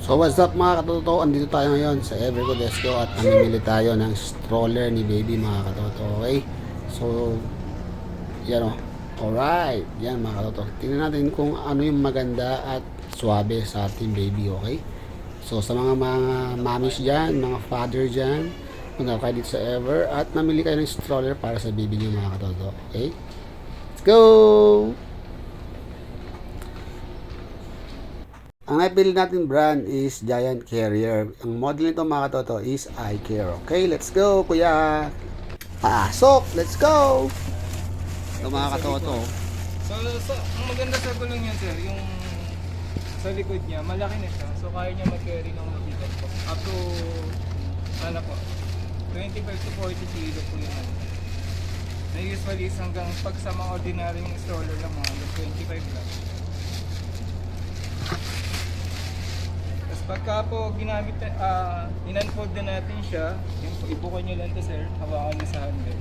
So what's up mga katoto, andito tayo ngayon sa Evergood Esco at namimili tayo ng stroller ni baby mga katoto. Okay, so yan o, alright, yan mga katoto, tingnan natin kung ano yung maganda at swabe sa ating baby. Okay, so sa mga mommies dyan, mga father dyan, punta kayo dito sa Ever at namili kayo ng stroller para sa baby niyo mga katoto. Okay, let's go. Ang napili natin brand is Giant Carrier. Ang model nito mga katoto is iCare. Okay, let's go kuya. Pasok, let's go. Ito mga katoto. So, ang maganda sa gulong yan sir, yung sa likod niya, malaki na siya. So kaya niya mag-carry ng mabigat po. Up to, ano po, 25 to 40 kilo po yun. Na usually is hanggang pag sa mga ordinary stroller lang mga 25 lang. Pagka po ginamit, in-unfold na natin siya, yun po, ibukan nyo lang ito sir, hawakan nyo sa handle.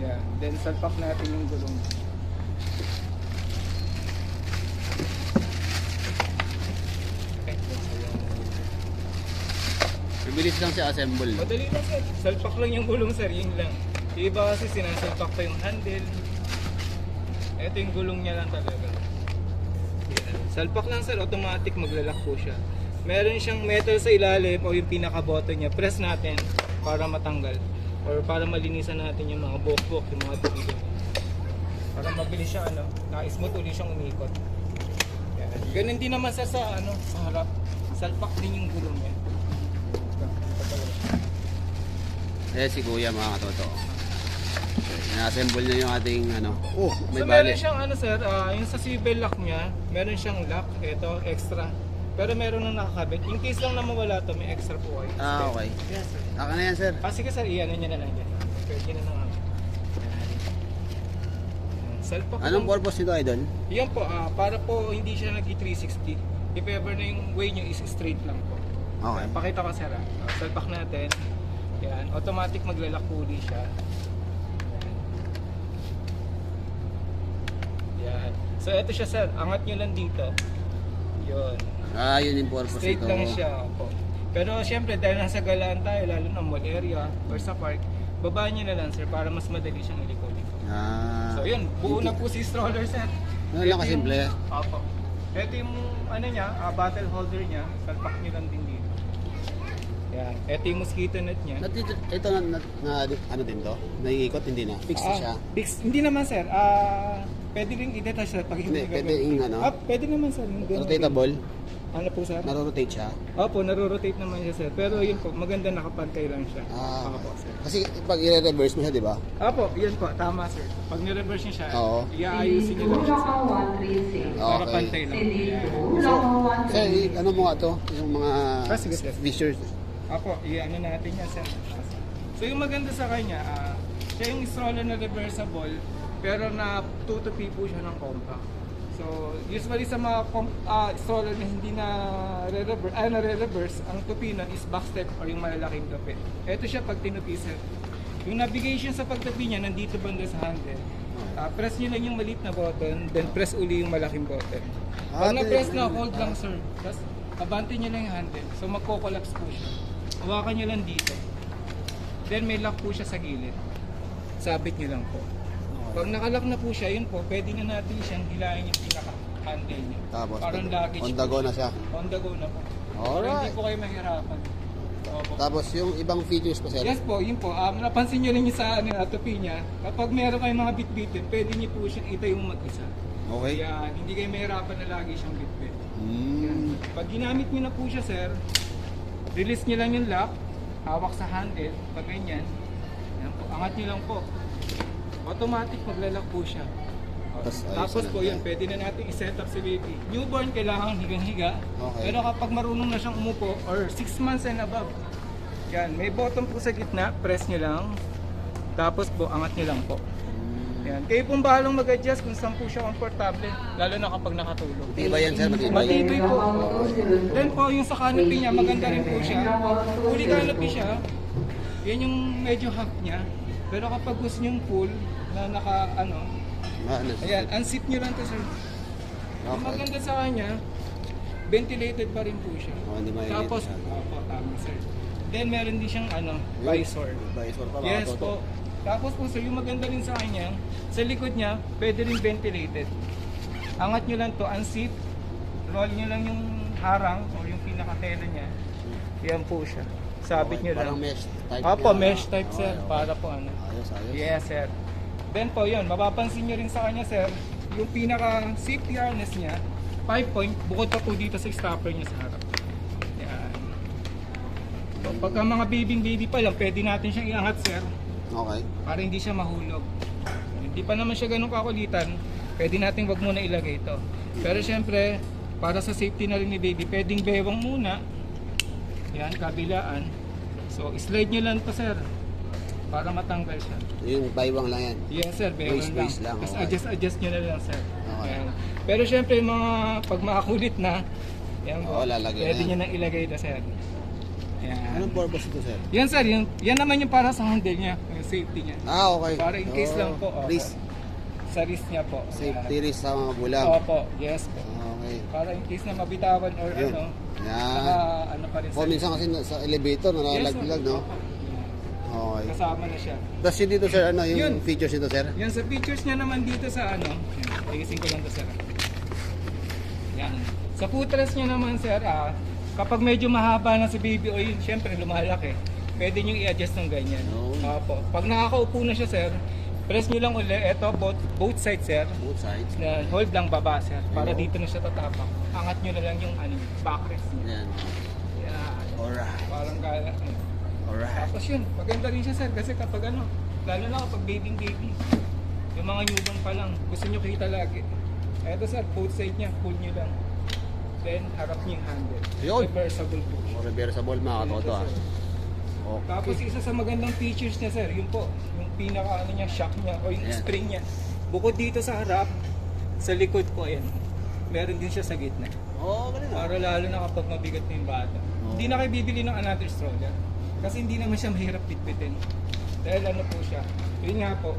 Yan, then salpak natin yung gulong. Bibilis lang siya assemble. Madali lang sir, salpak lang yung gulong sir, yun lang. Yung iba kasi sinasalpak pa yung handle. Ito yung gulong niya lang talaga. Yan. Salpak lang sir, automatic maglalak po siya. Meron siyang metal sa ilalim o yung pinaka-button niya. Press natin para matanggal or para malinisan natin yung mga bok-bok, yung mga tubigan. Para mabilis siya na-smooth ulit siyang umikot. Yan. Ganun din naman sa harap. Salpak din yung gulong niya. Eh si kuya mga katoto. In-assemble niya yung ating may So bali. meron siyang sir, yung sa swivel lock niya, meron siyang lock, ito extra. Pero meron nang nakakabit. In case lang na mawala to, may extra po kayo. Okay. Yes sir. Aka na yan sir. Sige sir, iyan niya na lang dyan. Pwede na lang. Salpak Anong lang. purpose nito idol? Yan po, para po hindi siya nag-360. If ever na yung way nyo is straight lang po. Okay. Pakita ko sir salpak natin. Yan, automatic maglalak po ulit siya. Yan. So ito siya sir, angat nyo lang dito. Yun. Yun yung purpose Straight nito. lang siya po. Pero siyempre dahil nasa galaan tayo, lalo na mall area or sa park, babaan nyo na lang sir para mas madali siyang iliko-liko. So yun, buo na po si stroller sir. Ano lang kasimple? Opo. Ito yung niya, bottle holder niya, salpak nyo lang din dito. Yan. Ito yung mosquito net niya. Ito na ano din to? Naiikot hindi na. Fix na siya. Hindi naman sir. Pwede rin i-detach sir pag hindi Hindi, pwede yung pwede naman sir. Yung ganun. rotatable. Ano po sir? Naro-rotate siya. Opo, naro-rotate naman siya sir. Pero yun po, maganda nakapantay lang siya. Opo sir. Kasi pag i-reverse mo siya, di ba? Opo, yan po, tama sir. Pag ni-reverse niya siya, Oo. iaayusin niyo lang siya sir. Para Okay. pantay lang. Yan. Sir, ano mo nga to? Yung mga Sige, sir. features. Opo, i-ano natin yan sir. So yung maganda sa kanya, siya yung stroller na reversible, pero na 2-2P po siya ng compact. So usually sa mga stroller na hindi na re-reverse, ang tupi nun is backstep or yung malalaking tupi. Ito siya pag tinupi sir. Yung navigation sa pagtupi niya nandito banda sa handle. Press niyo lang yung maliit na button, then press uli yung malaking button. Pag na-press na, hold lang sir. Tapos abante niyo lang yung handle. So magko-collapse po siya. Hawakan niyo lang dito. Then may lock po siya sa gilid. Sabit niyo lang po. Pag nakalock na po siya, yun po, pwede na natin siyang hilahin yung pinaka-handle niya. Tapos, Parang luggage on the go po na siya. siya. On the go na po. Para Alright. hindi po kayo mahirapan. Opo. Tapos yung ibang features pa sir. Yes po, yun po. Napansin nyo rin yung sa tupi niya. Kapag meron kayong mga bit-bitin, pwede niyo po siyang itayong mag-isa. Okay. Yan, hindi kayo mahirapan na lagi siyang bit-bit. Mm. Pag ginamit niyo na po siya, sir, release niyo lang yung lock, hawak sa handle, pag ganyan. Yan po, angat niyo lang po. Automatic maglalak po siya. Tapos po yun, pwede na natin i-set up si baby. Newborn kailangan higang-higa. Okay. Pero kapag marunong na siyang umupo or 6 months and above, yan, may button po sa gitna, press nyo lang. Tapos po, angat nyo lang po. Yan. Kayo pong bahalang mag-adjust kung saan po siya komportable, lalo na kapag nakatulog. Matibay yan sir, matibay. Matibay po. Then po, yung sa canopy niya, maganda rin po siya. Fully canopy siya. Yan yung medyo half niya. Pero kapag gusto niyong full, na ayan, unseat nyo lang to sir. Yung Okay. maganda sa kanya, ventilated pa rin po siya. Oh, hindi mainit. Tapos, opo, tama sir. Then meron din siyang visor. Visor pa mga Yes katoto. po. Tapos po sir, yung maganda rin sa kanya, sa likod niya, pwede rin ventilated. Angat nyo lang to, unzip, roll nyo lang yung harang o yung pinakatela niya. Yan po siya. Sabit Okay, nyo lang. parang mesh type. Opo, yan. mesh type Okay, sir, okay. para po ano. Ayos, ayos. Yes sir. Then po yun, mapapansin nyo rin sa kanya sir, yung pinaka safety harness niya, 5-point, bukod pa po dito sa stopper niya sa harap. Yan. So, pagka mga baby pa lang, pwede natin siyang iangat sir, Okay. para hindi siya mahulog. Hindi pa naman siya ganun kakulitan, pwede natin wag muna ilagay ito. Pero syempre, para sa safety na rin ni baby, pwedeng bewang muna. Yan, kabilaan. So, slide nyo lang to sir, para matanggal siya. Yung baywang lang yan. Yes sir, bewang Waist, lang. waist lang, Tapos okay. adjust nyo na lang sir. Okay. Yan. Pero syempre, mga pag makakulit na, yan po, Oo, lalagay pwede na. nyo nang ilagay ito sir. Yan. Anong purpose ito, sir? Yan sir, yan naman yung para sa handle niya, yung safety niya. Ah, okay. Para in case lang po. opo. Wrist. Sa wrist niya po. Safety wrist sa mga bulang. Opo, yes po. Okay. Para in case na mabitawan or Yun. ano, Yan. saka ano pa rin O minsan kasi sa elevator, nalalaglag, no? Opo. Okay. Kasama na siya. Tapos yun dito, sir, ano yung Yun. features nito, sir? Yan sa features niya naman dito sa ano, ayusin ko lang to sir. Yan. Sa footrest niya naman sir, kapag medyo mahaba na si baby oil, syempre lumalaki. Pwede niyo i-adjust ng ganyan. No. Opo. Pag nakakaupo na siya sir, press niyo lang uli, eto both sides sir. Both sides. Na hold lang baba sir, para Ayun. dito na siya tatapak. Angat niyo na lang yung backrest niya. Yan. Yan. Alright. Parang gala. Alright. Tapos yun, maganda rin siya sir kasi kapag ano, lalo na kapag baby, yung mga newborn pa lang, gusto nyo kita lagi. Eto sir, both side niya, pull nyo lang. Then, harap niyo yung handle. Yun. Reversible po. Reversible, mga katoto, ah. Tapos Okay. isa sa magandang features niya sir, yun po, yung pinaka ano niya, shock niya, o yung Ayan. spring niya. Bukod dito sa harap, sa likod po, ayan. Meron din siya sa gitna. Oh, galing, ah. Para lalo na kapag mabigat na yung bata. Hindi na kayo bibili ng another stroller. Kasi hindi naman siya mahirap pitpitin. Dahil ano po siya, yun nga po,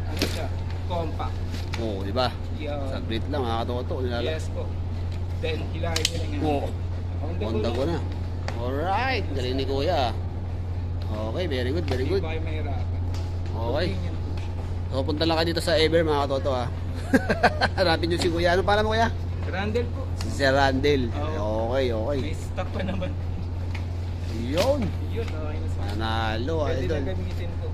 ano siya, compact. Oo, di ba? Yan. Saglit lang, mga katoto. Yes po. Then, hilahin nyo lang yan. Oo. Honda Honda ko na. Alright, galing ni Kuya. Okay, very good, very Hindi good. ba kayo mahirapan? Okay. Convenient po siya. So, punta lang kayo dito sa Ever, mga katoto, ah. Hanapin nyo si Kuya. Ano pala mo, Kuya? Randall po. Si Sir Randall. Oo. Okay, okay. May stock pa naman. Yun. Yun, okay na sa Nanalo, Pwede idol. na gamitin po.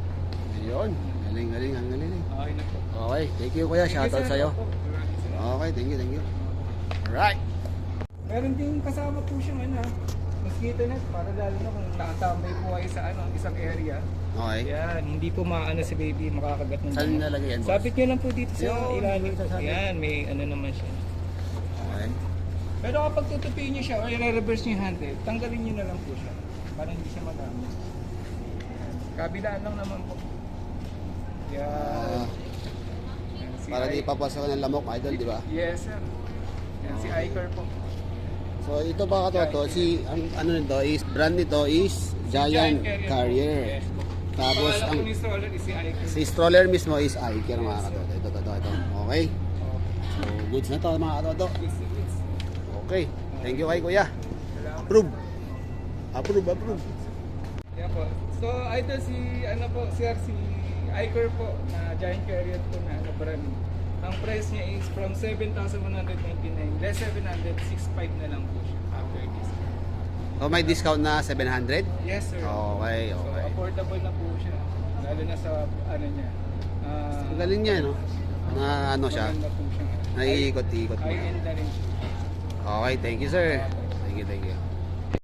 Yun. Galing, galing, ang galing. Okay na po. Okay, thank you, Kuya. Thank you, Shoutout sir. sa'yo. Opo, maraming salamat. Okay, thank you, thank you. Alright. Meron din kasama po siyang ano, mosquito net para lalo na kung nakatambay po kayo sa ano, isang area. Okay. Yan, hindi po maano si baby makakagat ng Saan damo. nalagay yan, boss? Sabit nyo lang po dito sa Yun, ilalim. dito sa sabit. Yan, may ano naman siya. Okay. Pero kapag tutupiin nyo siya o i-reverse nyo yung handle, tanggalin nyo na lang po siya para hindi siya madami. Kabilaan lang naman po. Yan. Ah, Yan, si para di I- papasok ng lamok, idol, di ba? Yes, sir. Yan, si Iker po. So, ito pa katoto, si, ano nito is, brand nito is Giant Carrier. Yes po. Tapos, Pangalan ang po ni stroller is si Iker. si stroller mismo is Iker, mga katoto. Ito. Okay. Oh, So, goods na to, mga katoto. it's Okay. Thank you kay Kuya. Salamat. Approve. Approve. Yan po. So, idol si, ano po, sir, si Iker po, na Giant Carrier po na ano, brand. Ang price niya is from 7,199, less 700, 6,500 na lang po siya after this. So, may discount na 700? Yes, sir. Okay, So, okay. affordable na po siya. Lalo na sa, ano niya. Ang galing niya, no? Na ano siya, maganda po siya. naiikot-ikot mo. High-end na rin siya. Okay, thank you, sir. Thank you.